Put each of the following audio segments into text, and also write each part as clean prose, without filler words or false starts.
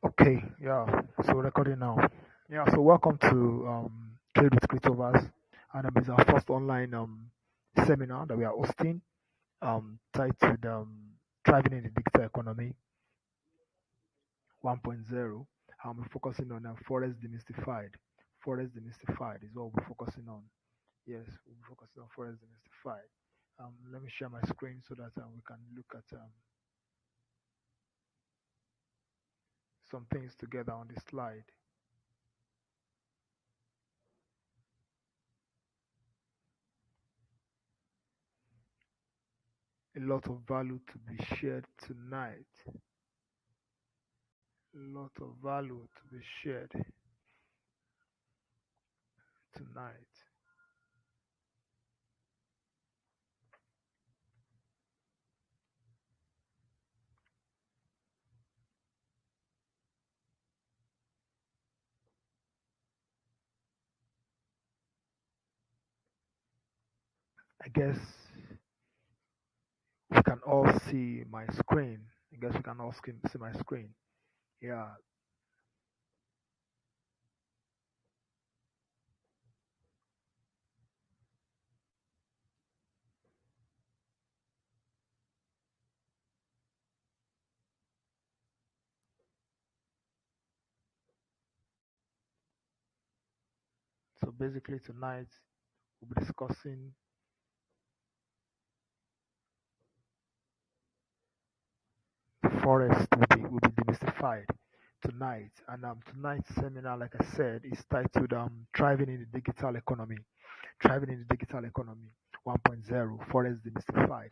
Okay, yeah. So recording now. Yeah, so welcome to Trade with Cryptovers, and it's our first online seminar that we are hosting, titled Thriving in the Digital Economy 1.0. We're focusing on Forex Demystified. Forex Demystified is what we're focusing on. Yes, we'll be focusing on Forex Demystified. Let me share my screen so that we can look at some things together on this slide. A lot of value to be shared tonight. A lot of value to be shared tonight. I guess we can all see my screen. I guess we can all see my screen. Yeah. So basically tonight we'll be discussing the forest will be demystified tonight. And tonight's seminar, like I said, is titled Thriving in the Digital Economy. Thriving in the Digital Economy 1.0, Forex Demystified.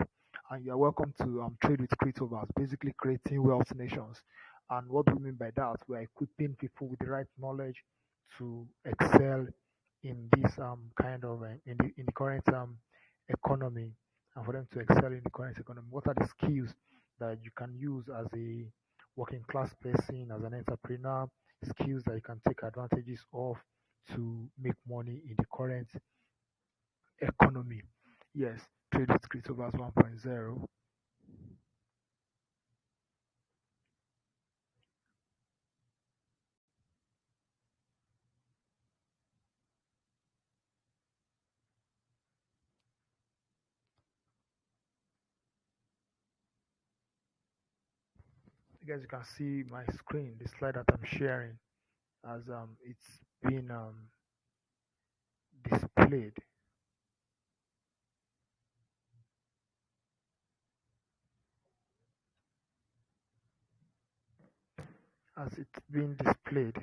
And you're welcome to trade with cryptovers, basically creating wealth nations. And what do we mean by that? We're equipping people with the right knowledge to excel in this kind of in the current economy, and for them to excel in the current economy. What are the skills that you can use as a working class person, as an entrepreneur? Skills that you can take advantages of to make money in the current economy. Yes, trade with cryptovers 1.0. You guys, you can see my screen, the slide that I'm sharing, as it's been displayed. As it's been displayed.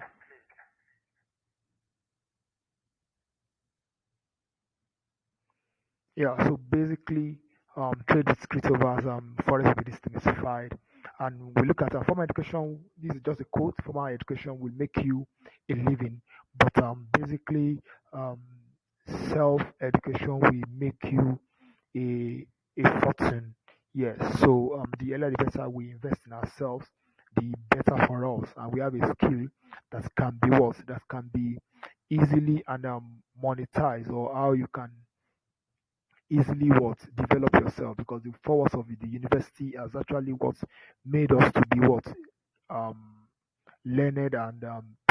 Yeah, so basically, trade with cryptovers, forex will be demystified, and we look at formal education. This is just a quote. Formal education will make you a living, but basically, um, self education will make you a fortune. Yes, so the earlier the better we invest in ourselves, the better for us, and we have a skill that can be what that can be easily and monetized, or how you can easily what develop yourself, because the force of the university has actually what made us to be what um learned and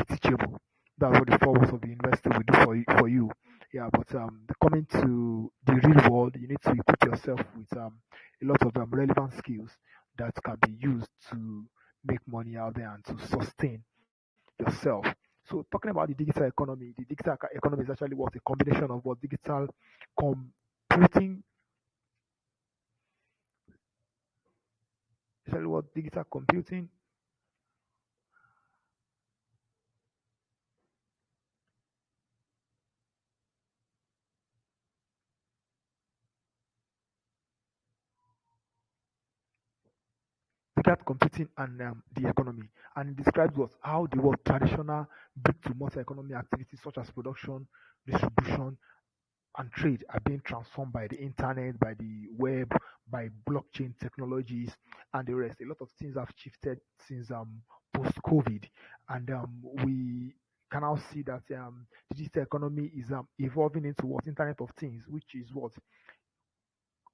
teachable. That's what the force of the university will do for you. Yeah, but coming to the real world, you need to equip yourself with a lot of relevant skills that can be used to make money out there and to sustain yourself. So talking about the digital economy is actually what a combination of what digital computing, especially what digital computing, digital computing and the economy. And it describes what how the world traditional brick to mortar economy activities such as production, distribution, and trade are being transformed by the internet, by the web, by blockchain technologies, and the rest. A lot of things have shifted since post COVID, and we can now see that the digital economy is evolving into what Internet of Things, which is what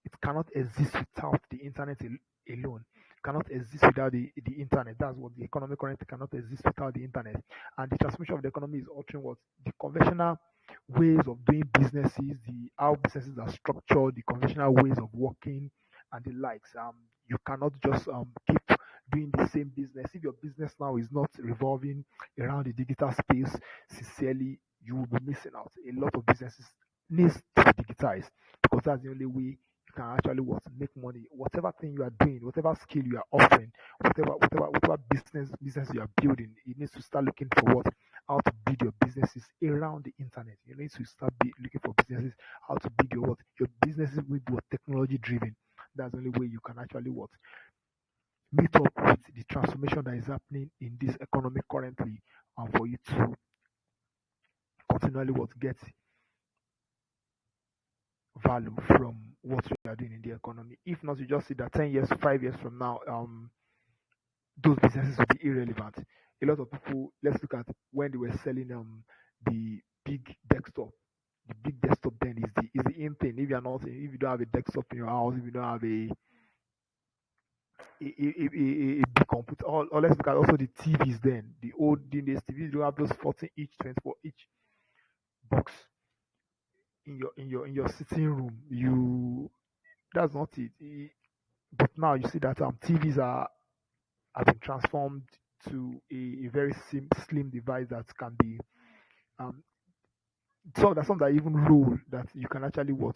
it cannot exist without the internet alone. cannot exist without the internet. That's what the economy currently cannot exist without the internet. And the transformation of the economy is altering what the conventional ways of doing businesses, the how businesses are structured, the conventional ways of working, and the likes. You cannot just keep doing the same business if your business now is not revolving around the digital space. Sincerely, you will be missing out. A lot of businesses needs to be digitized because that's the only way you can actually what make money. Whatever thing you are doing, whatever skill you are offering, whatever business you are building, you need to start looking for what how to build your businesses around the internet. You need to start looking for businesses how to build your businesses with what technology driven. That's the only way you can actually what meet up with the transformation that is happening in this economy currently, and for you to continually what get value from what we are doing in the economy. If not, you just see that 10 years, 5 years from now, those businesses will be irrelevant. A lot of people, let's look at when they were selling the big desktop. The big desktop then is the in thing. If you're not, if you don't have a desktop in your house, if you don't have a big computer, or let's look at also the TVs then. The old days TVs, you have those 14 each, 24 each box in your sitting room. You That's not it. But now you see that TVs have been transformed to a very slim device that can be um some that even roll that you can actually what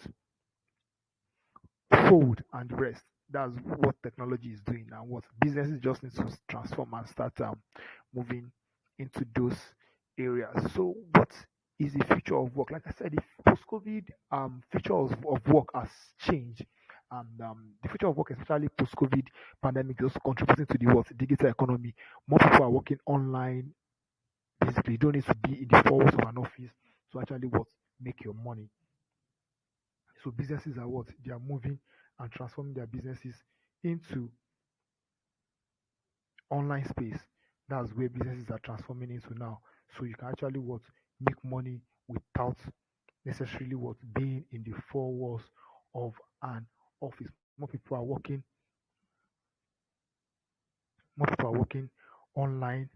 fold and rest. That's what technology is doing, and what businesses just need to transform and start moving into those areas. So, what is the future of work? Like I said, the post-COVID future of work has changed, and the future of work, especially post-COVID pandemic, is also contributing to the what digital economy. More people are working online. Basically, you don't need to be in the four walls of an office to actually what make your money. So businesses are what they are moving and transforming their businesses into online space. That's where businesses are transforming into now. So you can actually what make money without necessarily what being in the four walls of an office. More people are working online.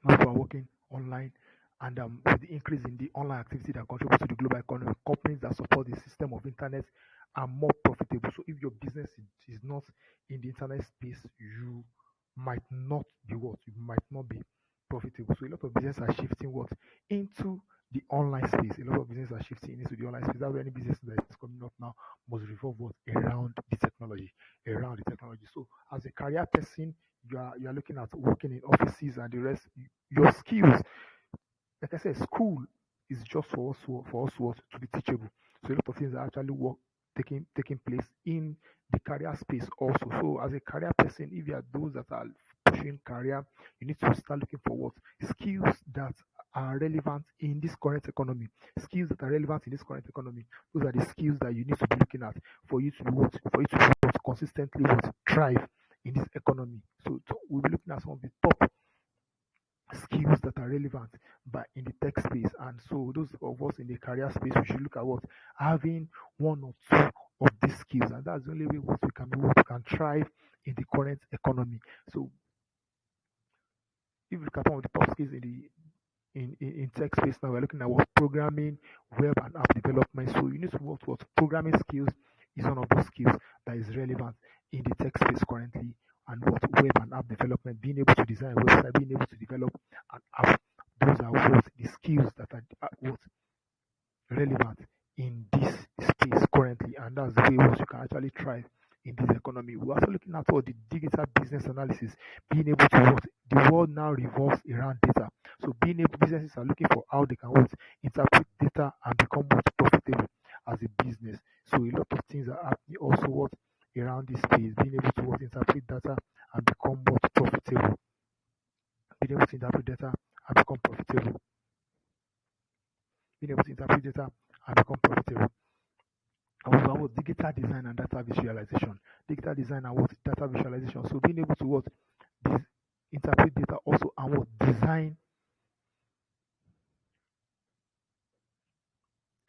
More people are working online, and with the increase in the online activity that contributes to the global economy, companies that support the system of internet are more profitable. So if your business is not in the internet space, you might not be what you might not be profitable. So a lot of businesses are shifting what into the online space. A lot of businesses are shifting into the online space. That's why any business that is coming up now must revolve what around the technology, around the technology. So as a career person, you are looking at working in offices and the rest. Your skills, like I said, school is just for us what to be teachable. So a lot of things are actually work taking place in the career space also. So as a career person, if you are those that are pushing career, you need to start looking for what skills that are relevant in this current economy. Skills that are relevant in this current economy. Those are the skills that you need to be looking at for you to be what for you to be what consistently what thrive in this economy. So we'll be looking at some of the top skills that are relevant but in the tech space. And so those of us in the career space, we should look at what having one or two of these skills, and that's the only way what we can be what we can thrive in the current economy. So if you look at one of the top skills in tech space now, we're looking at what programming, web and app development. So you need to work towards programming skills is one of those skills that is relevant in the tech space currently, and what web and app development, being able to design a website, being able to develop an app. Those are what the skills that are what relevant in this space currently, and that's the way in which you can actually thrive in this economy. We're also looking at all the digital business analysis, being able to what the world now revolves around data. So being able businesses are looking for how they can what interpret data and become more profitable as a business. So a lot of things are happening also what around this space, being able to what interpret data and become more profitable, being able to interpret data and become profitable, being able to interpret data and become profitable. However, what digital design and data visualization, digital design and what data visualization. So being able to what interpret data also and what design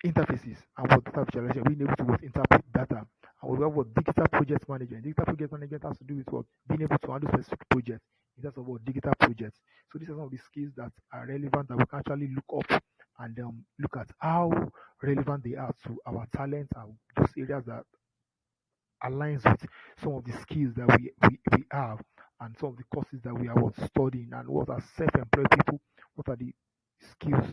interfaces and what data visualization, being able to what interpret data. And we have what digital project management. Digital project management has to do with what being able to handle specific projects in terms of what digital projects. So these are some of the skills that are relevant that we can actually look up and look at how relevant they are to our talent and those areas that aligns with some of the skills that we have and some of the courses that we are what studying and what are self-employed people, what are the skills.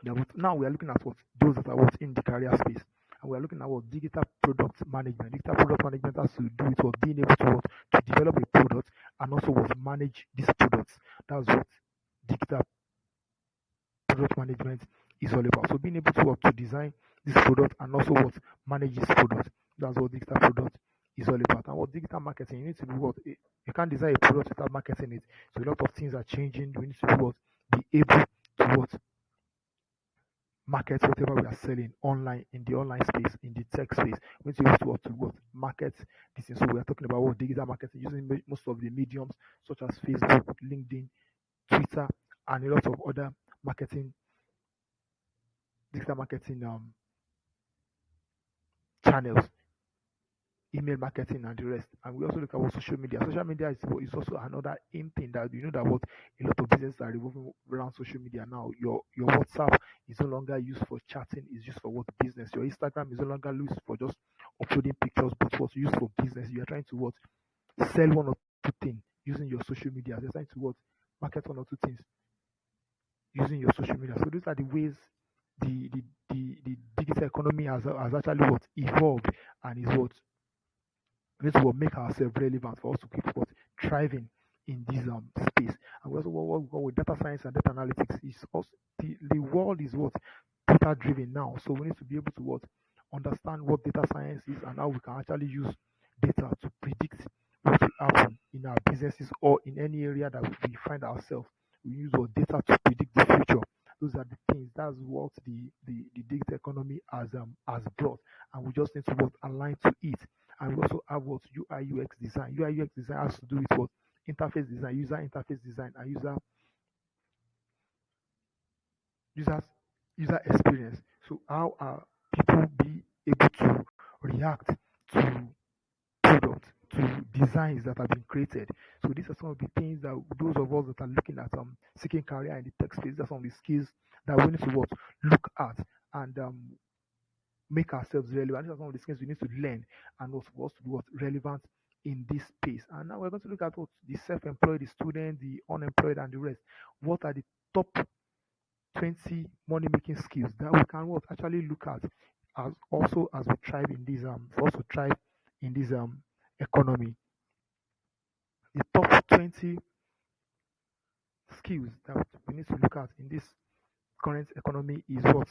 Yeah, but now we are looking at what those that are what in the career space, and we are looking at what digital product management. Digital product management has to do with what being able to what to develop a product and also what manage these products. That's what digital product management is all about. So being able to what to design this product and also what manage this product. That's what digital product is all about. And what digital marketing, you need to be what you can't design a product without marketing it. So a lot of things are changing. We need to be what be able to what market whatever we are selling online in the online space, in the tech space. We need to use what market this thing. So we are talking about what digital marketing using most of the mediums such as Facebook, LinkedIn, Twitter, and a lot of other marketing digital marketing channels, email marketing and the rest. And we also look at what social media. Social media is also another in thing that you know that what a lot of businesses are revolving around social media now. Your WhatsApp is no longer used for chatting, it's used for what business. Your Instagram is no longer used for just uploading pictures, but what's used for business. You are trying to what sell one or two things using your social media. You're trying to what market one or two things using your social media. So these are the ways the digital economy has actually what evolved and is what this will make ourselves relevant for us to keep what thriving in this space. And we also what we call with data science and data analytics is also the world is what data driven now. So we need to be able to what understand what data science is and how we can actually use data to predict what will happen in our businesses or in any area that we find ourselves. We use our data to predict the future. Those are the things. That's what the digital economy has brought, and we just need to what align to it. And we also have what UI UX design. UI UX design has to do with what interface design, user interface design, and users user experience. So how are people be able to react to products, to designs that have been created? So these are some of the things that those of us that are looking at seeking career in the tech space, these are some of the skills that we need to what look at and make ourselves relevant. These are some of the skills we need to learn and what for us to be what relevant in this space. And now we're going to look at what the self-employed, the student, the unemployed, and the rest. What are the top 20 money making skills that we can what actually look at as also as we thrive in this for us to thrive in this economy. The top 20 skills that we need to look at in this current economy is what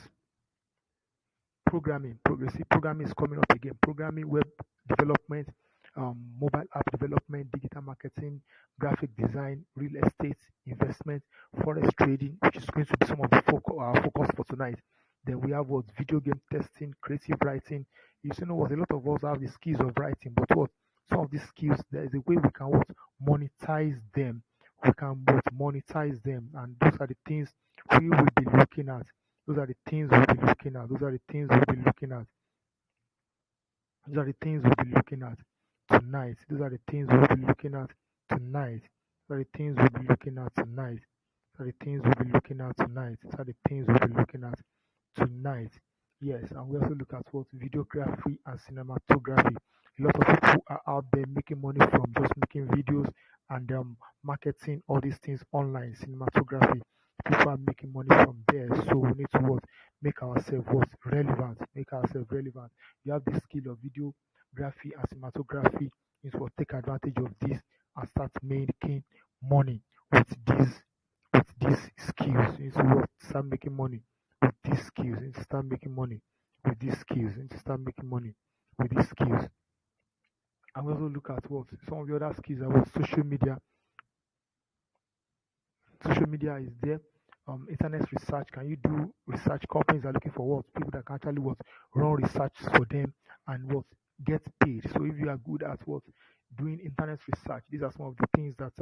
programming. Progressive programming is coming up again. Programming, web development, mobile app development, digital marketing, graphic design, real estate, investment, forex trading, which is going to be some of the focus for tonight. Then we have what video game testing, creative writing. You know what? A lot of us have the skills of writing, but what some of these skills there is a way we can what monetize them. We can what monetize them, and those are the things we will be looking at. Those are the things we'll be looking at. Those are the things we'll be looking at. Those are the things we'll be looking at tonight. Those are the things we'll be looking at tonight. Those are the things we'll be looking at tonight. Those are the things we'll be looking at tonight. Those are the things we'll be looking at tonight. Yes, and we also look at what videography and cinematography. A lot of people are out there making money from just making videos and marketing all these things online. Cinematography, people are making money from there. So we need to what make ourselves what relevant. Make ourselves relevant. You have the skill of videography and cinematography. You need to take advantage of this and start making money with these skills. You need to start making money with these skills. You need to start making money with these skills. You need to start making money with these skills. And we also look at what some of the other skills are what social media. Social media is there. Internet research. Can you do research? Companies are looking for what people that can actually what run research for them and what get paid. So if you are good at what doing internet research, these are some of the things that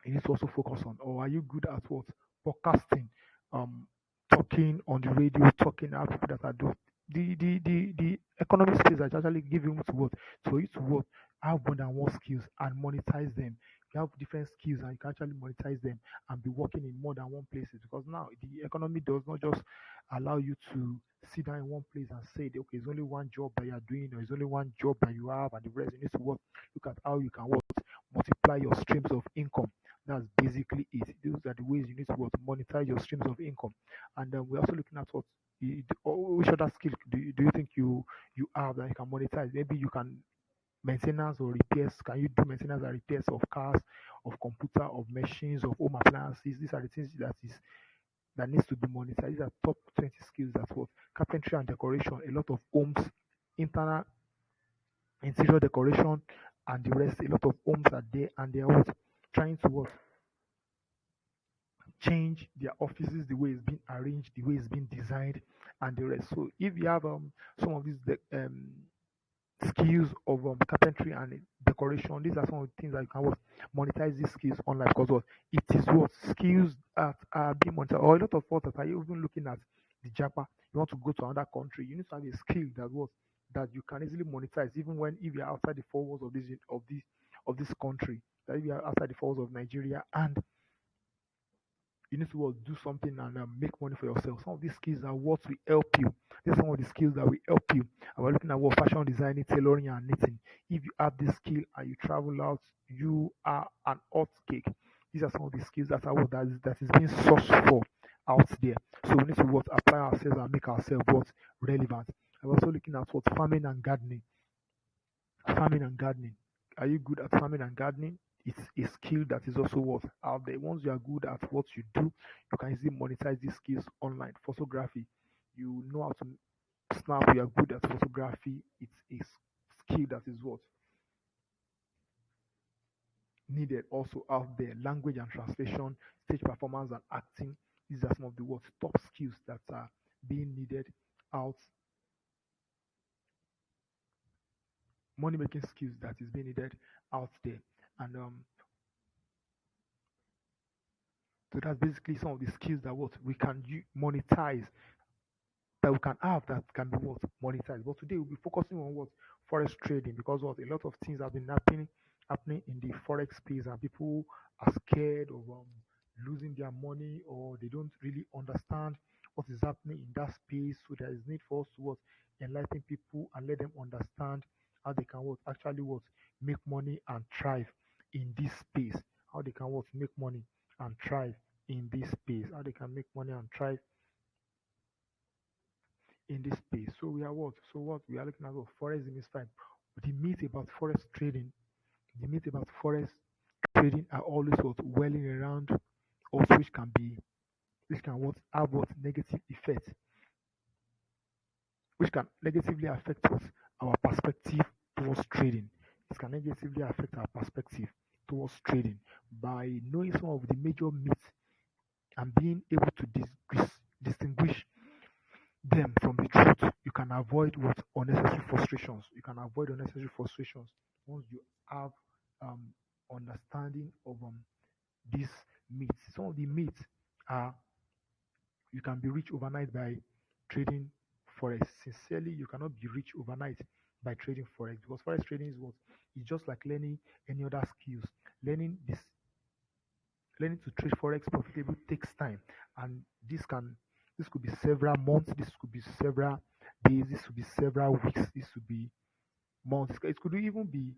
you need to also focus on. Or are you good at what podcasting? Um, talking on the radio, talking out people that are doing the economic skills that actually give you to what for you to what have more than one skills and monetize them. You have different skills and you can actually monetize them and be working in more than one places because now the economy does not just allow you to sit down in one place and say okay it's only one job that you are doing or it's only one job that you have and the rest you need to work. Look at how you can work multiply your streams of income. That's basically it. Those are the ways you need to what monetize your streams of income. And we're also looking at what which other skill do you think you have that you can monetize? Maybe you can maintenance or repairs. Can you do maintenance and repairs of cars, of computer, of machines, of home appliances? These are the things that needs to be monetized. These are top 20 skills. That's what carpentry and decoration. A lot of homes, internal interior decoration, and the rest. A lot of homes are there, and they are what trying to what change their offices, the way it's been arranged, the way it's been designed, and the rest. So if you have some of these skills of carpentry and decoration, these are some of the things that you can what monetize these skills online because what it is what skills that are being monetized or a lot of us that are even looking at the japa. You want to go to another country, you need to have a skill that what that you can easily monetize even when if you're outside the four walls of this country, that if you're outside the four walls of Nigeria and you need to do something and make money for yourself. Some of these skills are what will help you. These are some of the skills that will help you. And we're looking at what fashion designing, tailoring, and knitting. If you have this skill and you travel out, you are an hot cake. These are some of the skills that are what that is being sourced for out there. So we need to what apply ourselves and make ourselves what relevant. I'm also looking at what farming and gardening. Farming and gardening. Are you good at farming and gardening? It's a skill that is also what out there. Once you are good at what you do, you can easily monetize these skills online. Photography, you know how to snap. You are good at photography. It's a skill that is what needed also out there. Language and translation, stage performance and acting. These are some of the what top skills that are being needed out. Money making skills that is being needed out there. And so that's basically some of the skills that what we can monetize that we can have that can be what monetized. But today we'll be focusing on what forex trading because what a lot of things have been happening in the forex space and people are scared of losing their money or they don't really understand what is happening in that space. So there is need for us to what enlighten people and let them understand how they can what actually what make money and thrive in this space. How they can what make money and thrive in this space. How they can make money and thrive in this space. So we are what? So what we are looking at what forex demystified. The myth about forex trading, the myth about forex trading are always what whirling around us, which can what have what negative effects, which can negatively affect us our perspective towards trading. It can negatively affect our perspective towards trading by knowing some of the major myths and being able to distinguish them from the truth. You can avoid what unnecessary frustrations. You can avoid unnecessary frustrations once you have understanding of these myths. Some of the myths are you can be rich overnight by trading forex. Sincerely, you cannot be rich overnight by trading forex because forex trading is what it's just like learning any other skills. Learning this Learning to trade forex profitably takes time, and this could be several months, this could be several days, this could be several weeks, this could be months. It could even be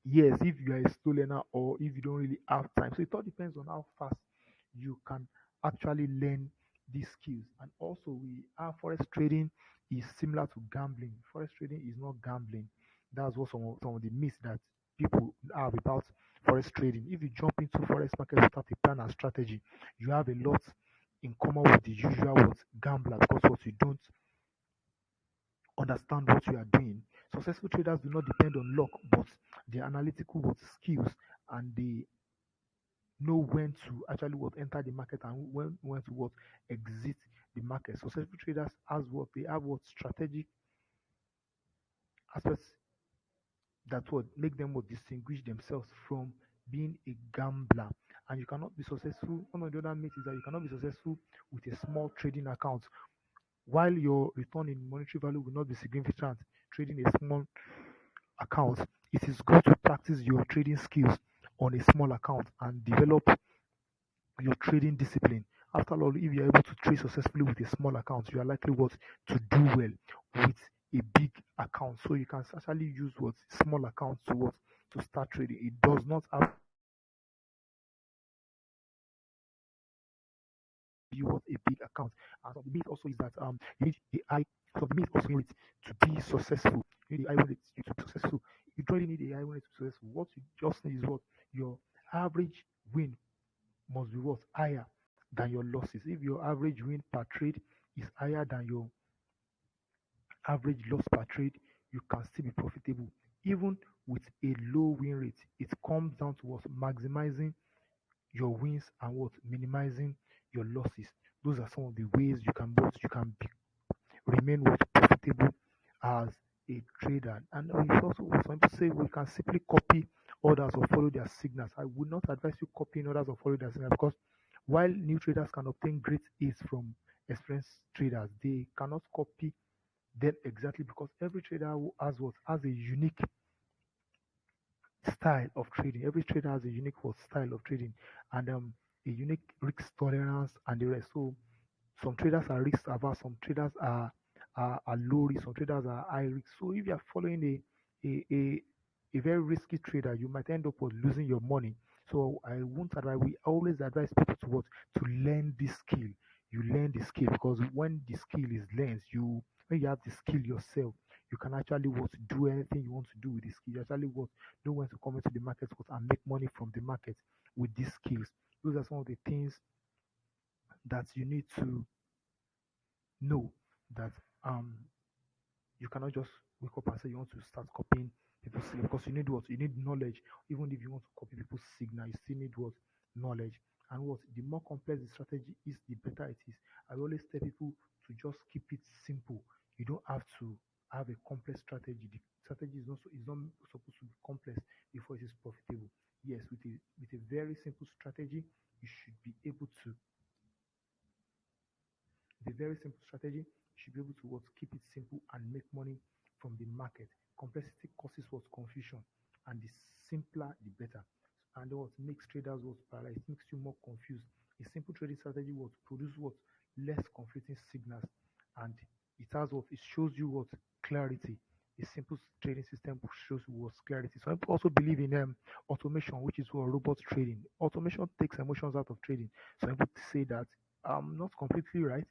years if you are a slow learner or if you don't really have time. So it all depends on how fast you can actually learn these skills. And also, we our forex trading is similar to gambling. Forex trading is not gambling. That's what some of the myths that people have about forex trading. If you jump into forex market without a plan and strategy, you have a lot in common with the usual what gambler because what you don't understand what you are doing. Successful traders do not depend on luck, but their analytical what skills and they know when to actually what enter the market and when to what exit the market. Successful traders has what they have what strategic aspects that would make them what distinguish themselves from being a gambler. And you cannot be successful. One of the other myths is that you cannot be successful with a small trading account. While your return in monetary value will not be significant, trading a small account, it is good to practice your trading skills on a small account and develop your trading discipline. After all, if you're able to trade successfully with a small account, you are likely what to do well with a big account. So you can actually use what small account to what to start trading. It does not have to be what a big account. And the myth also is that you need a high. So the myth also need to be successful. You need a high rate to be successful. You don't really need a high rate to be successful. What you just need is what your average win must be what higher than your losses. If your average win per trade is higher than your average loss per trade, you can still be profitable. Even with a low win rate, it comes down to what maximizing your wins and what minimizing your losses. Those are some of the ways you can be, remain what profitable as a trader. And we also some people say we can simply copy others or follow their signals. I would not advise you copying others or follow their signals because while new traders can obtain great aids from experienced traders, they cannot copy them exactly because every trader has a unique style of trading. Every trader has a unique style of trading and a unique risk tolerance and the rest. So some traders are risk averse, some traders are low risk, some traders are high risk. So if you are following a very risky trader, you might end up with losing your money. So I won't advise. We always advise people to what to learn this skill. You learn the skill because when the skill is learned, you when you have the skill yourself, you can actually what do anything you want to do with the skill. You actually what know when to come into the market what and make money from the market with these skills. Those are some of the things that you need to know that um you cannot just wake up and say you want to start copying people's signal because you need what you need knowledge. Even if you want to copy people's signal, you still need what knowledge. And what the more complex the strategy is, the better it is. I always tell people to just keep it simple. You don't have to have a complex strategy. The strategy is not supposed to be complex before it is profitable. Yes, with a very simple strategy, you should be able to the very simple strategy. You should be able to what keep it simple and make money from the market. Complexity causes what confusion, and the simpler the better. And what makes traders what paralyzed, it makes you more confused. A simple trading strategy what produce what less conflicting signals, and it shows you what clarity. A simple trading system shows you what clarity. Some people also believe in automation, which is what robot trading. Automation takes emotions out of trading. Some people say that not completely right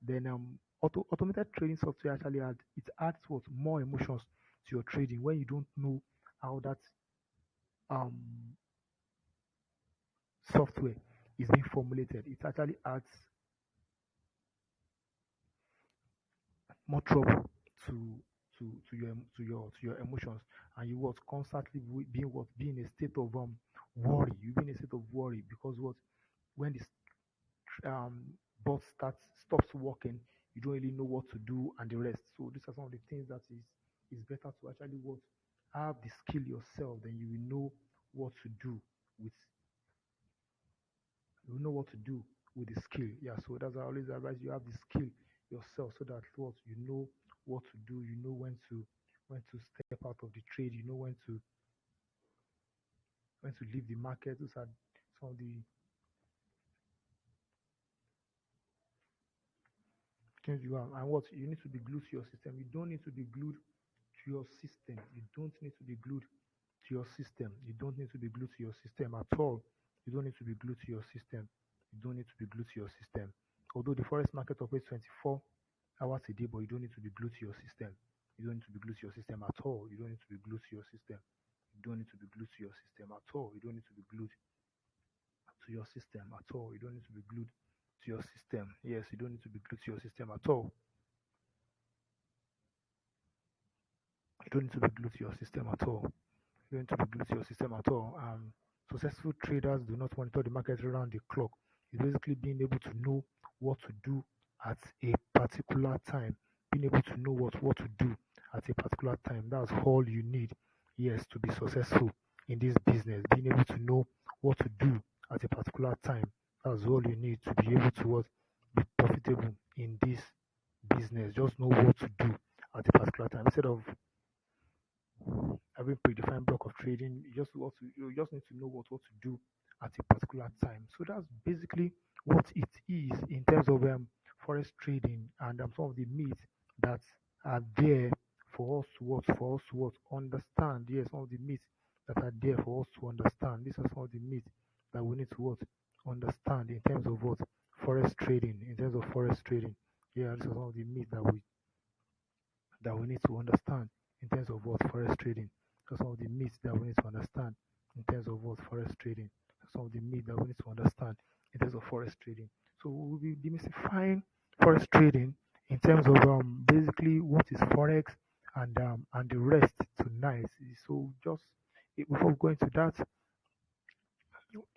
then automated trading software actually adds what more emotions to your trading when you don't know how that um software is being formulated. It actually adds more trouble to to your emotions, and you what constantly be in a state of worry. You be in a state of worry because what when this um bot stops working, you don't really know what to do and the rest. So these are some of the things that is better to actually what have the skill yourself, then you will know what to do with you will know what to do with the skill. Yeah, so that's why I always advise you have the skill yourself so that what you know what to do, you know when to step out of the trade, you know when to leave the market. Those are some of the things you have. And what you need to be glued to your system. You don't need to be glued to your system. You don't need to be glued to your system. You don't need to be glued to your system at all. You don't need to be glued to your system. You don't need to be glued to your system. Although the forex market operates 24 hours a day, but you don't need to be glued to your system. You don't need to be glued to your system at all. You don't need to be glued to your system. You don't need to be glued to your system at all. You don't need to be glued to your system at all. You don't need to be glued to your system. Yes, you don't need to be glued to your system at all. You don't need to be glued to your system at all. You don't need to be glued to your system at all. Successful traders do not monitor the market around the clock. It's basically being able to know what to do at a particular time. Being able to know what to do at a particular time. That's all you need, yes, to be successful in this business. Being able to know what to do at a particular time. That's all you need to be able to what be profitable in this business. Just know what to do at a particular time instead of having predefined block of trading. You just need to know what to do at a particular time. So that's basically what it is in terms of forex trading and some of the myths that are there for us to what understand. Yes, some of the myths that are there for us to understand. These are some of the myths that we need to what understand in terms of what forex trading. In terms of forex trading, yeah, these are some of the myths that we need to understand in terms of what forex trading. So some of the myths that we need to understand in terms of what forex trading. Some of the myths that we need to understand in terms of forex trading. So we'll be demystifying forex trading in terms of basically what is forex and the rest tonight. So just before we go into that,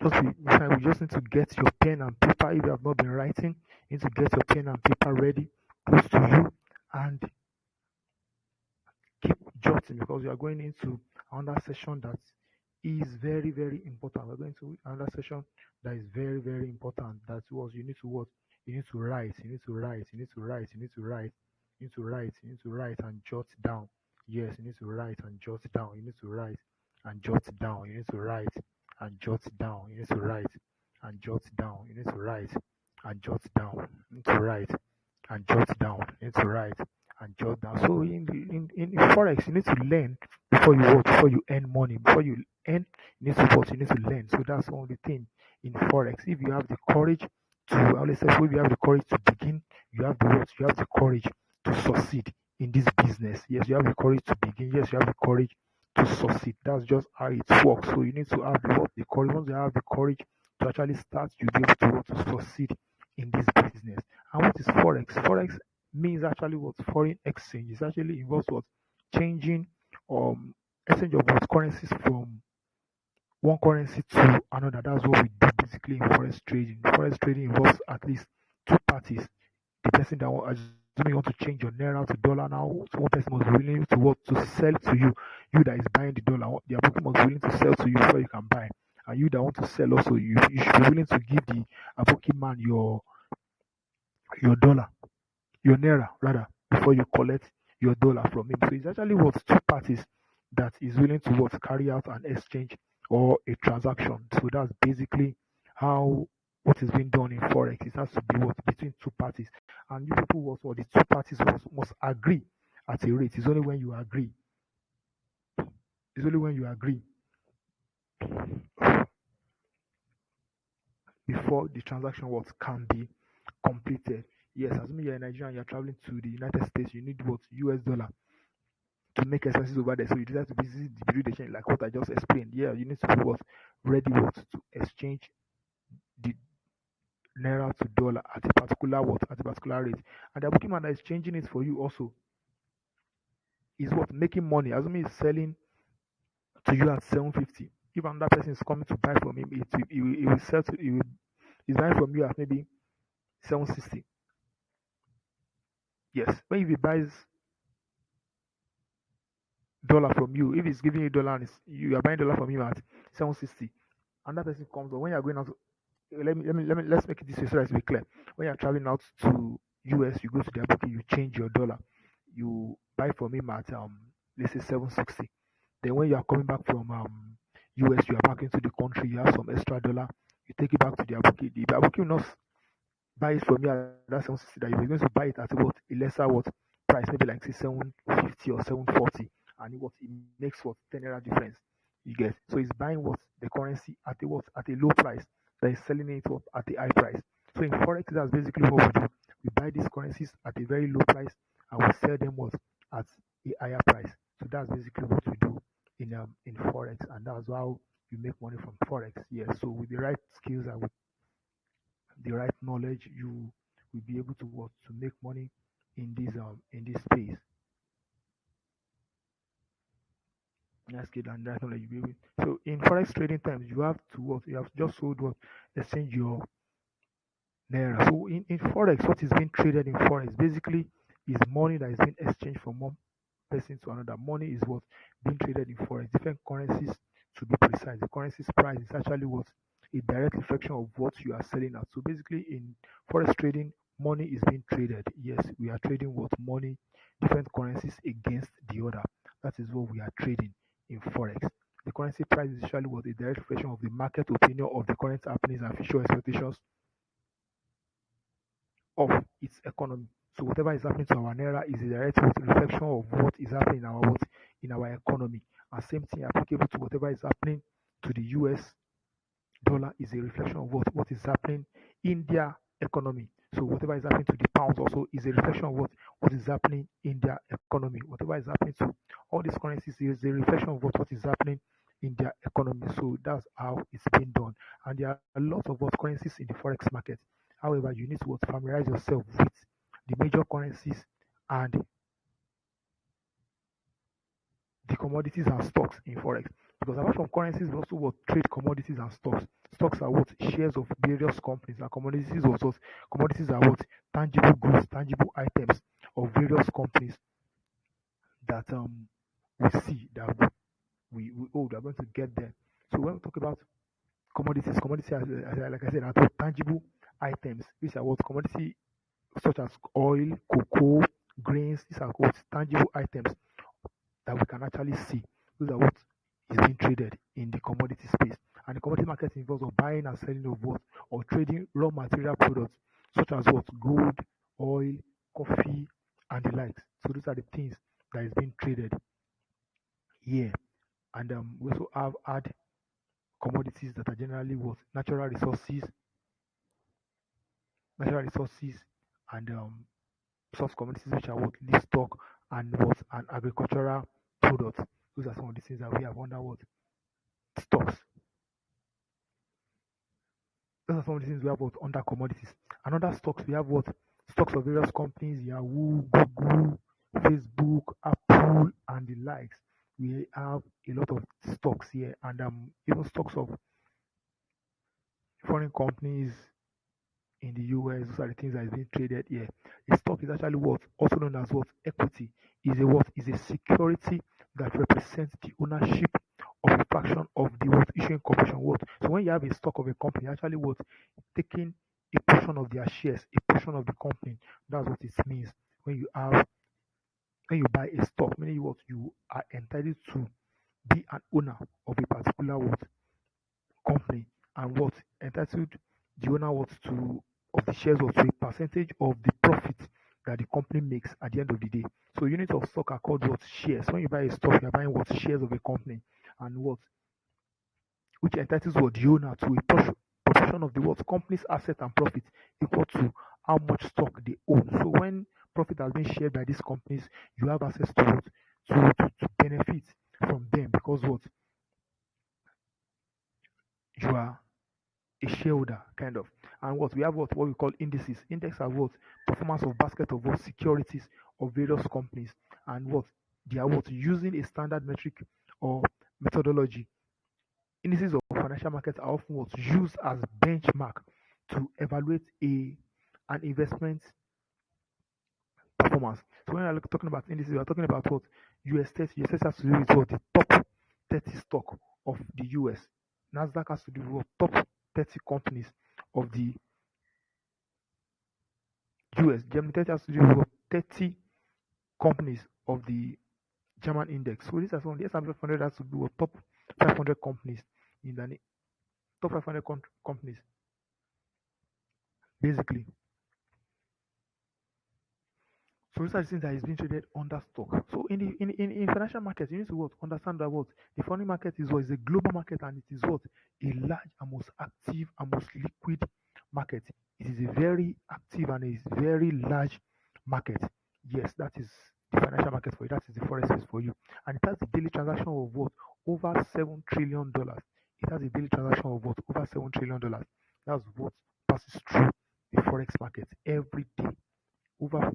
we just need to get your pen and paper. If you have not been writing, you need to get your pen and paper ready close to you and keep jotting because we are going into another session that is very, very important. We're going to another session that is very, very important. That was you need to what? You need to write, you need to write, you need to write, you need to write, you need to write, you need to write and jot down. Yes, you need to write and jot down. You need to write and jot down. You need to write and jot down. You need to write and jot down. You need to write and jot down. You need to write and jot down. You need to write and jot down. So in forex, you need to learn before you work, before you earn money. Before you earn, you need to work, you need to learn. So that's the only thing in forex. If you have the courage to, I always say, if you have the courage to begin, you have the what? You have the courage to succeed in this business. Yes, you have the courage to begin. Yes, you have the courage to succeed. That's just how it works. So you need to have the courage. Once you have the courage to actually start, you'll be able to, to succeed in this business. And what is forex? Forex means actually what foreign exchange. It actually involves what changing exchange of what currencies from one currency to another. That's what we do basically in forex trading. Forex trading involves at least two parties. The person that assuming you want to change your naira to dollar now, so one person must be willing to what to sell to you. You that is buying the dollar, the other must be willing to sell to you before you can buy. And you that want to sell also, you should be willing to give the aboki man your dollar, your naira rather, before you collect your dollar from him. So it's actually what two parties that is willing to what carry out an exchange or a transaction. So that's basically how what is being done in forex. It has to be what between two parties, and you people or the two parties must agree at a rate. It's only when you agree. It's only when you agree before the transaction what can be completed. Yes, assuming you're in Nigeria and you're traveling to the United States, you need what US dollar to make expenses over there. So you decide to visit the bureau de change, like what I just explained. Yeah, you need to be what ready what to exchange the naira to dollar at a particular what at a particular rate. And the booking man that is changing it for you also is what making money. Assuming he's selling to you at 750. If another person is coming to buy from him, it will sell to he's buying from you at maybe 760. Yes. When he buys dollar from you, if he's giving you dollar and you are buying dollar from him at 760, another person comes, but when you're going out, let's make it this way so that it's be clear. When you're traveling out to US, you go to their booking, you change your dollar, you buy from him at let's say 760. Then when you are coming back from US, you are back into the country, you have some extra dollar, you take it back to their booking. The booking will not buy it from you at that 760 that you're going to buy it at what a lesser what price, maybe like say 750 or 740, and what it makes what 10 naira difference. You get so it's buying what the currency at a what at a low price, that is selling it what at a high price. So in forex, that's basically what we do. We buy these currencies at a very low price and we sell them what at a higher price. So that's basically what we do in forex, and that's how you make money from forex. Yes, so with the right skills and with the right knowledge, you will be able to what to make money in this space. That's good, and right knowledge you will be able. So in forex trading times, you have to what you have just sold what exchange your naira. So in forex, what is being traded in forex basically is money that is being exchanged from one person to another. Money is what being traded in forex. Different currencies to be precise. The currency's price is actually what a direct reflection of what you are selling at. So basically, in forex trading, money is being traded. Yes, we are trading what money, different currencies against the other. That is what we are trading in forex. The currency price is usually what a direct reflection of the market opinion of the current happenings and future expectations of its economy. So whatever is happening to our naira is a direct reflection of what is happening in our economy. And same thing applicable to whatever is happening to the US dollar is a reflection of what is happening in their economy. So whatever is happening to the pounds also is a reflection of what is happening in their economy. Whatever is happening to all these currencies is a reflection of what is happening in their economy. So that's how it's being done. And there are a lot of what currencies in the forex market. However, you need to familiarize yourself with the major currencies and the commodities and stocks in forex. Because apart from currencies, we also what trade commodities and stocks. Stocks are what shares of various companies, and commodities are what tangible goods, tangible items of various companies that we see that we are going to get there. So when we talk about commodities like I said are what tangible items. These are what commodity such as oil, cocoa, grains. These are what tangible items that we can actually see. Those are what is being traded in the commodity space. And the commodity market involves of buying and selling of what or trading raw material products such as what gold, oil, coffee, and the likes. So those are the things that is being traded here. And we also have add commodities that are generally what natural resources, and source commodities which are what livestock and what and agricultural products. Those are some of the things that we have under what stocks. Those are some of the things we have what under commodities. And under stocks, we have what stocks of various companies, Yahoo, Google, Facebook, Apple, and the likes. We have a lot of stocks here, and even stocks of foreign companies in the US. Those are the things that is being traded here. A stock is actually what also known as what equity is a what is a security that represents the ownership of a fraction of the what issuing corporation what. So when you have a stock of a company, actually what taking a portion of their shares, a portion of the company. That's what it means when you have when you buy a stock, meaning what you are entitled to be an owner of a particular what company, and what entitled the owner what to of the shares or to a percentage of the profit that the company makes at the end of the day. So units of stock are called what shares. When you buy a stock, you're buying what shares of a company, and what which entitles what the owner to a portion of the what company's asset and profit equal to how much stock they own. So when profit has been shared by these companies, you have access to what to benefit from them, because what you are a shareholder kind of. And what we have what we call indices. Index are what performance of basket of what securities of various companies, and what they are what using a standard metric or methodology. Indices of financial markets are often what used as benchmark to evaluate an investment performance. So when we're talking about indices, we're talking about what US 30. US 30 has to do with what the top 30 stock of the US. Nasdaq has to do with what top 30 companies of the US. Germany 30 has to do with what 30 companies of the German index. So these are some of the S&P 500 has to do with top 500 companies in the top 500 companies basically. So these are the things that is being traded under stock. So in financial markets, you need to what understand that what the foreign market is what is a global market, and it is what a large and most active and most liquid market. It is a very active and a very large market. Yes, that is the financial market for you. That is the forex space for you, and it has a daily transaction of what over $7 trillion. It has a daily transaction of what over $7 trillion. That's what passes through the forex market every day. Over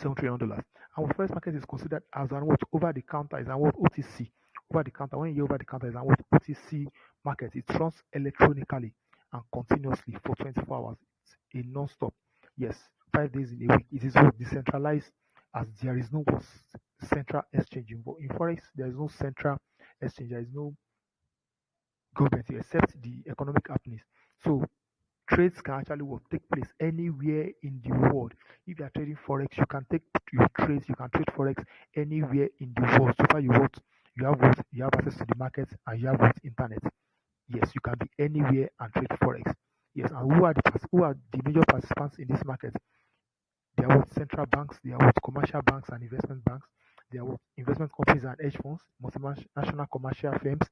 $7 trillion. And what forex market is considered as an what over the counter is an what OTC. Over the counter, when you hear over the counter is an what OTC market. It runs electronically and continuously for 24 hours. It's a non-stop. Yes, 5 days in a week. It is what decentralized, as there is no what central exchange involved. In forex, there is no central exchange. There is no government to accept the economic happenings. So trades can actually what take place anywhere in the world. If you are trading forex, you can take your trades, you can trade forex anywhere in the world. So far you have access to the market and you have what internet. Yes, you can be anywhere and trade forex. Yes, and who are the major participants in this market? They are what central banks, they are what commercial banks and investment banks, they are what investment companies and hedge funds, multinational commercial firms,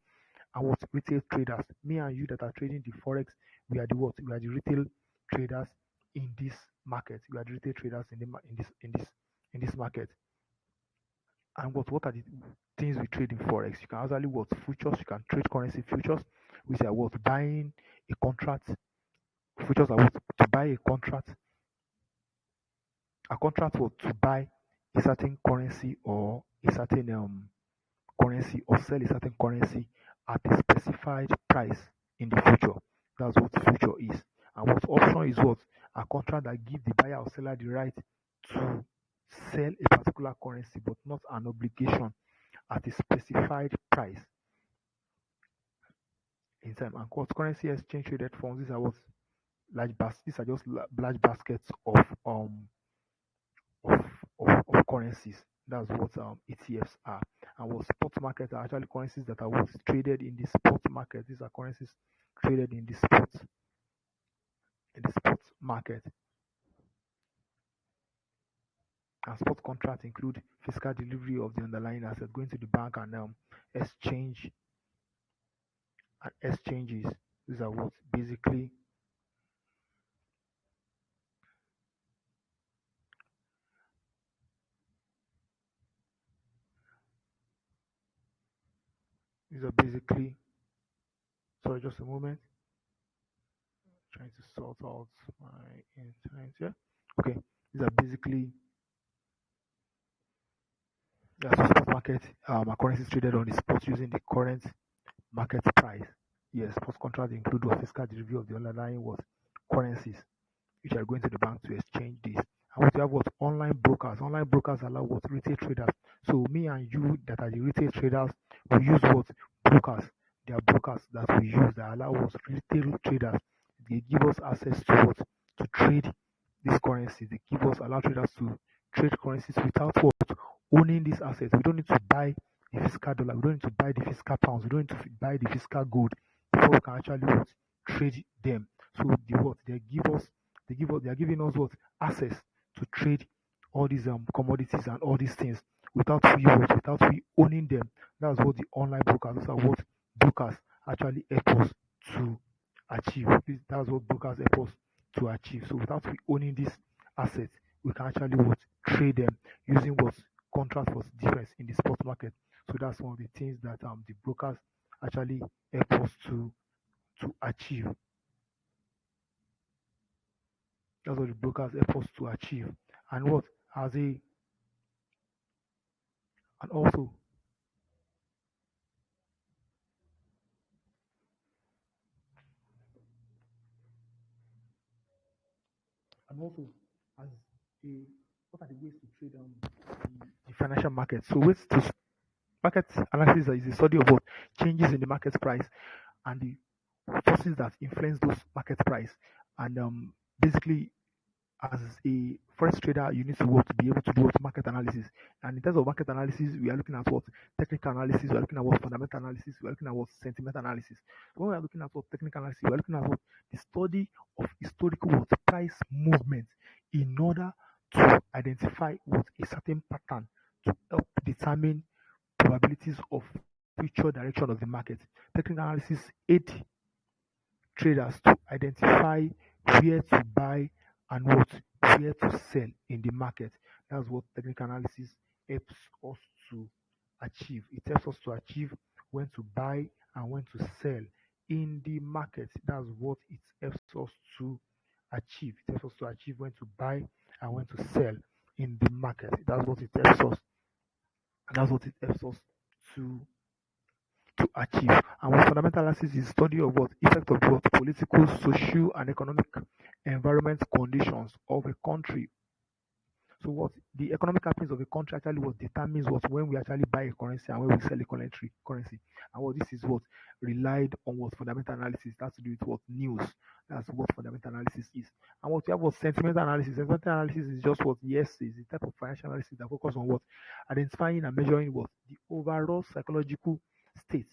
and what retail traders. Me and you that are trading the forex, we are the what? We are the retail traders in this market. We are the retail traders in this market. And what are the things we trade in forex? You can actually what futures, you can trade currency futures, which are what buying a contract. Futures are what to buy a contract what to buy a certain currency or a certain currency or sell a certain currency at a specified price in the future. That's what future is. And what option is what? A contract that gives the buyer or seller the right to sell a particular currency but not an obligation at a specified price in time. And what currency exchange traded funds, these are what these are just large baskets of, of currencies. That's what ETFs are. And what spot markets are actually currencies that are what traded in the spot market. These are currencies traded in the spot market. And spot contracts include physical delivery of the underlying asset going to the bank and exchange and exchanges. These are what basically these are basically sorry just a moment. Trying to sort out my internet here. Okay. These are basically so spot market are currencies traded on the spot using the current market price. Yes, spot contracts include what physical delivery of the underlying what currencies which are going to the bank to exchange this. And we have what online brokers. Online brokers allow what retail traders. So me and you that are the retail traders, we use what brokers. They are brokers that we use that allow us retail traders. They give us access to what to trade this currency. They give us allow traders to trade currencies without what owning these assets. We don't need to buy the physical dollar. We don't need to buy the physical pounds. We don't need to buy the physical gold before we can actually what trade them. So the what they are giving us what access to trade all these commodities and all these things without we owning them. That's what the online brokers, those are what brokers actually help us to achieve. That's what brokers help us to achieve. So without we owning these assets, we can actually what trade them using what contract for difference in the spot market. So that's one of the things that the brokers actually help us to achieve. That's what the brokers help us to achieve. And what as a and also and also as a what are the ways to trade the financial market? So ways to market analysis is a study of what changes in the market price and the forces that influence those market price. And basically as a forex trader, you need to what to be able to do what market analysis. And in terms of market analysis, we are looking at what technical analysis, we are looking at what fundamental analysis, we are looking at what sentiment analysis. When we are looking at what technical analysis, we are looking at what the study of historical what price movement in order to identify what a certain pattern to help determine probabilities of future direction of the market. Technical analysis aid traders to identify where to buy and what where to sell in the market. That's what technical analysis helps us to achieve. It helps us to achieve when to buy and when to sell in the market. That's what it helps us to achieve. It helps us to achieve when to buy and when to sell in the market. That's what it helps us. That's what it helps us to achieve. And what fundamental analysis is study of what effect of what political, social, and economic environment conditions of a country. So what the economic happiness of a country actually what determines what when we actually buy a currency and when we sell a currency. And what this is what relied on what fundamental analysis. That's to do with what news. That's what fundamental analysis is. And what we have was sentimental analysis. Sentimental analysis is just what yes is the type of financial analysis that focus on what identifying and measuring what the overall psychological state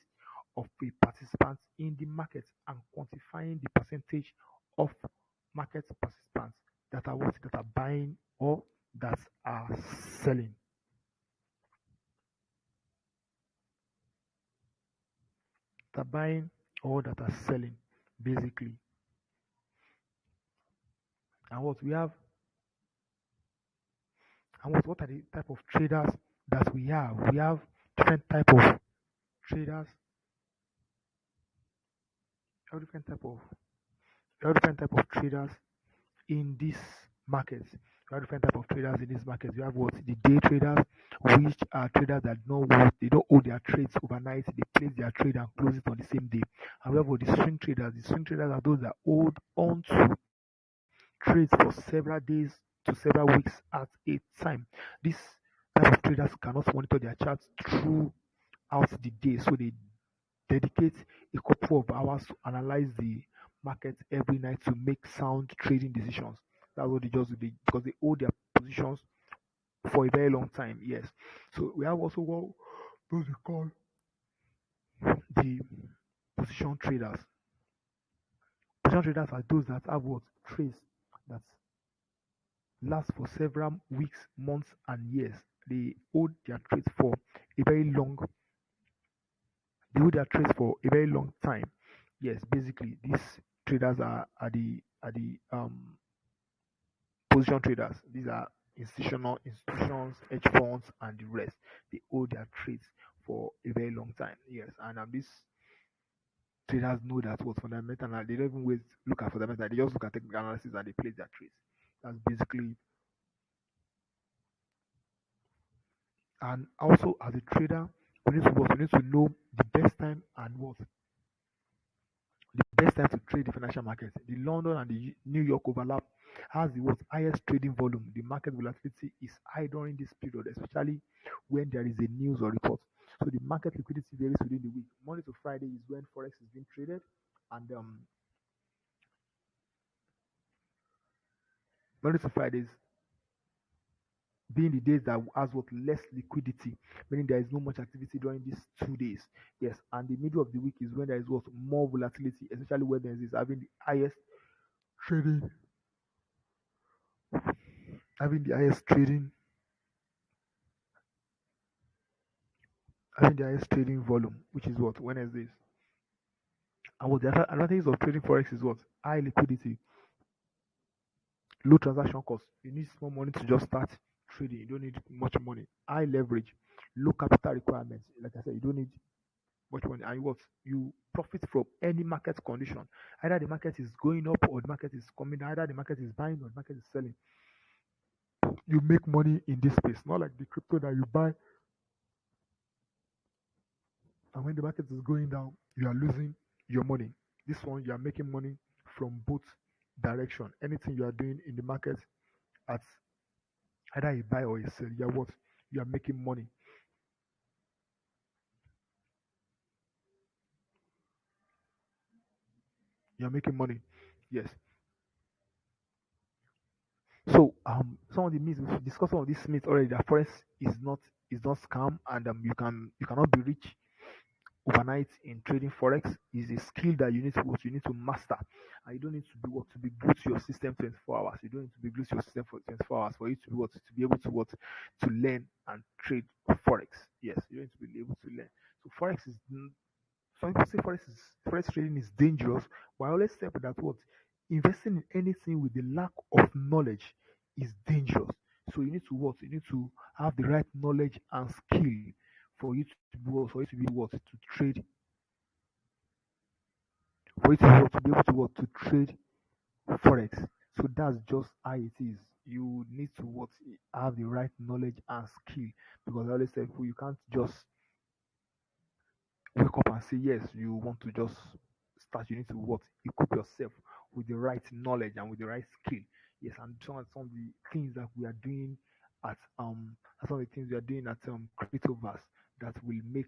of a participant in the market and quantifying the percentage of market participants that are what that are buying or that are selling. That are buying or that are selling, basically. And what we have and what are the type of traders that we have? We have different type of traders, we have different type of we have different type of traders in this market. We have different type of traders in this market. We have what the day traders, which are traders that don't what they don't hold their trades overnight. They place their trade and close it on the same day. And we have what the swing traders. The swing traders are those that hold on to trades for several days to several weeks at a time. This type of traders cannot monitor their charts throughout the day, so they dedicate a couple of hours to analyze the market every night to make sound trading decisions. That's what they just do because they hold their positions for a very long time. Yes. So we have also what those we call the position traders. Position traders are those that have what trades that last for several weeks, months, and years. They hold their trades for a very long they hold their trades for a very long time. Yes, basically these traders are the position traders. These are institutions, hedge funds, and the rest. They hold their trades for a very long time. Yes, and these traders know that what fundamental. They don't even wait look at fundamental. They just look at technical analysis and they place their trades. That's basically. And also as a trader, we need to know the best time and what the best time to trade the financial market. The London and the New York overlap has the what highest trading volume. The market volatility is high during this period, especially when there is a news or report. So the market liquidity varies within the week. Monday to Friday is when forex is being traded, and Monday to Fridays being the days that has what less liquidity, meaning there is no much activity during these 2 days. Yes, and the middle of the week is when there is what more volatility, especially when there is having the highest trading, having the highest trading, having the highest trading volume, which is what Wednesdays. And what the other advantages of trading forex is what high liquidity, low transaction cost. You need small money to just start trading. You don't need much money. High leverage, low capital requirements. Like I said, you don't need much money, and what you profit from any market condition. Either the market is going up or the market is coming down. Either the market is buying or the market is selling. You make money in this space, not like the crypto that you buy, and when the market is going down, you are losing your money. This one, you are making money from both direction. Anything you are doing in the market at either a buy or a sell, you are what you are making money. You are making money. Yes. So some of the myths we've discussed some of these myths already. That forex is not scam, and you cannot be rich overnight in trading forex. Is a skill that you need to master, and you don't need to be what to be glued to your system 24 hours. You don't need to be glued to your system for 24 hours for you to be what to be able to what to learn and trade forex. Yes, you don't need to be able to learn. So forex is some people say forex trading is dangerous, but I always say that what investing in anything with the lack of knowledge is dangerous. So you need to what you need to have the right knowledge and skill for you to be what for you to be what to trade for you to what to be able to what to trade forex. So that's just how it is. You need to what have the right knowledge and skill, because I always say you can't just wake up and say yes you want to just start. You need to what equip yourself with the right knowledge and with the right skill. Yes, and some of the things that we are doing at some of the things we are doing at Cryptoverse that will make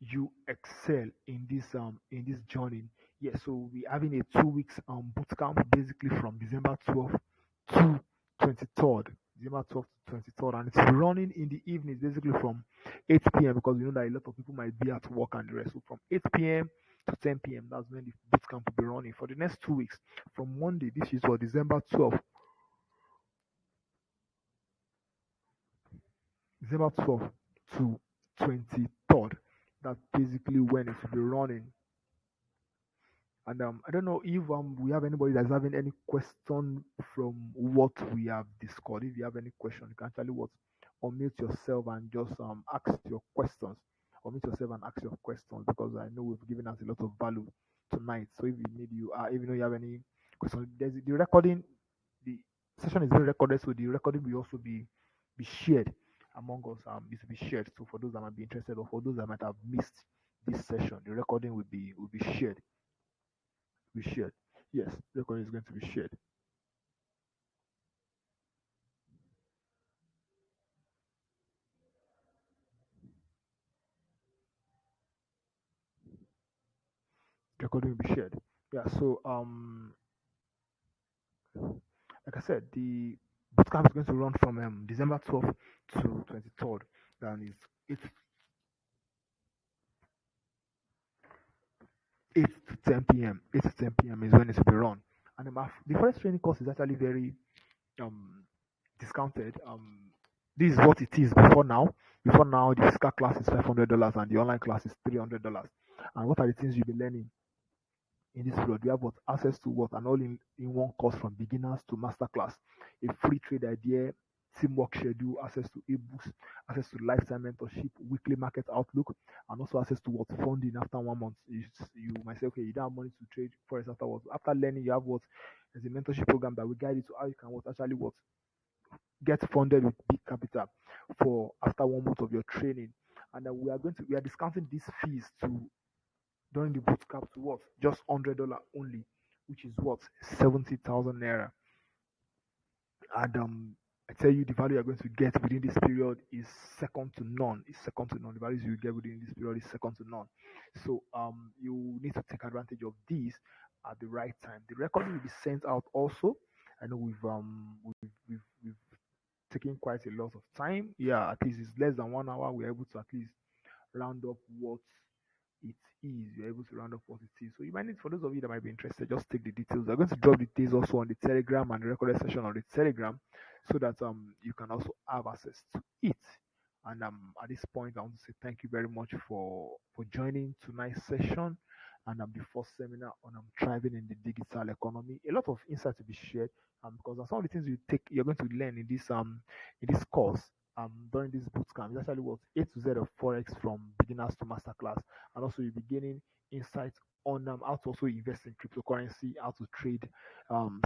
you excel in this journey. Yes, so we're having a 2 weeks boot camp basically from December 12th to 23rd. December 12th to 23rd, and it's running in the evenings basically from 8 p.m. because we know that a lot of people might be at work and the rest. So from 8 p.m. to 10 p.m. that's when the boot camp will be running for the next 2 weeks from Monday. This is for December 12th to 23rd. That's basically when it will be running. And I don't know if we have anybody that's having any question from what we have discussed. If you have any question, you can actually what unmute yourself and just ask your questions. Unmute yourself and ask your questions because I know we've given us a lot of value tonight. So if you need even though you have any question, there's the recording. The session is being recorded, so the recording will also be shared among us. It will be shared. So for those that might be interested or for those that might have missed this session, the recording will be shared be shared. Yes, the recording is going to be shared. The recording will be shared. Yeah. So like I said, the bootcamp is going to run from December 12th to 23rd. Then it's 8 to 10 p.m. 8 to 10 p.m. is when it will be run. And the first training course is actually very um discounted. This is what it is before now. Before now, the physical class is $500 and the online class is $300. And what are the things you'll be learning in this period? We have what access to what an all in one course from beginners to masterclass, a free trade idea, teamwork schedule, access to ebooks, access to lifetime mentorship, weekly market outlook, and also access to what funding after 1 month. You might say, okay, you don't have money to trade forex afterwards. After learning, you have what there's a mentorship program that will guide you to how you can what actually what get funded with big capital for after 1 month of your training. And then we are discounting these fees to during the boot camp to what? Just $100 only, which is what? 70,000 naira. And I tell you, the value you're going to get within this period is second to none. It's second to none. The values you get within this period is second to none. So you need to take advantage of these at the right time. The recording will be sent out also. I know we've taken quite a lot of time. Yeah, at least it's less than 1 hour. We're able to at least round up what it is. You're able to round up what it is. So you might need, for those of you that might be interested, just take the details. I'm going to drop the details also on the Telegram and the recorded session on the Telegram so that you can also have access to it. And at this point, I want to say thank you very much for joining tonight's session and the first seminar on thriving in the digital economy. A lot of insights to be shared because some of the things you're going to learn in this course during this boot camp is actually what A to Z of Forex from beginners to masterclass, and also you'll be gaining insights on how to also invest in cryptocurrency, how to trade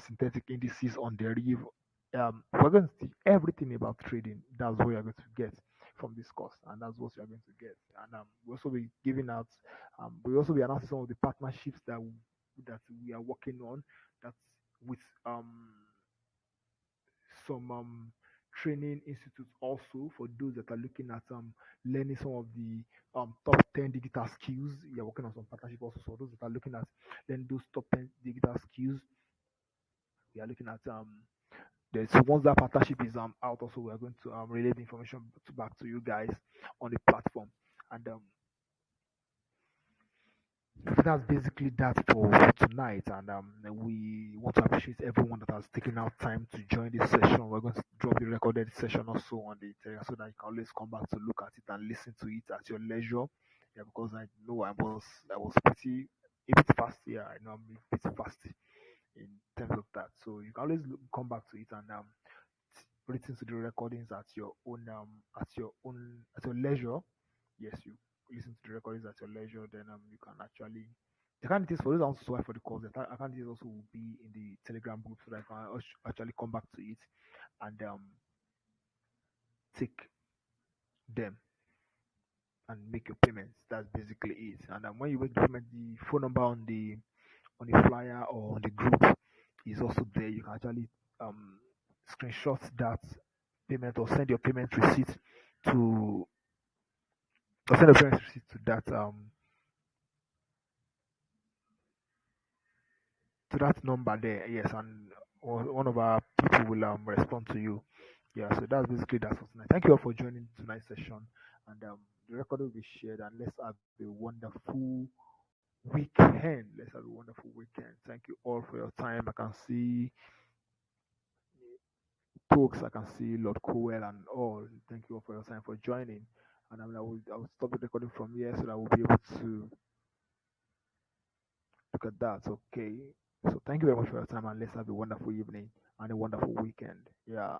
synthetic indices on derivative. We're going to teach everything about trading. That's what you're going to get from this course, and that's what you're going to get. And we'll also be giving out, we'll also be announcing some of the partnerships that we are working on. That's with some training institutes also for those that are looking at learning some of the top 10 digital skills. We are working on some partnership also. So those that are looking at learning those top 10 digital skills, we are looking at so once that partnership is out also, we are going to relay the information back to you guys on the platform. And so that's basically that for tonight. And we want to appreciate everyone that has taken out time to join this session. We're going to drop the recorded session also on the Telegram so that you can always come back to look at it and listen to it at your leisure. Yeah, because I know I was pretty a bit fast. Yeah, I know I'm a bit fast in terms of that. So you can always come back to it and listen to the recordings at your leisure. Yes, you listen to the recordings at your leisure. Then you can actually the kind of things for those that want to swipe for the calls. The kind of things also will be in the Telegram group so that I can actually come back to it and take them and make your payments. That's basically it. And when you make the payment, the phone number on the flyer or on the group is also there. You can actually um screenshot that payment or send your payment receipt to or send your payment receipt to that number there. Yes, and one of our people will respond to you. Yeah, so that's basically that for tonight. Thank you all for joining tonight's session, and the record will be shared. And let's have a wonderful weekend. Let's have a wonderful weekend. Thank you all for your time. I can see folks, I can see Lord Cowell and all. Thank you all for your time for joining. And I will stop the recording from here so that we'll be able to look at that. Okay. So thank you very much for your time and let's have a wonderful evening and a wonderful weekend. Yeah.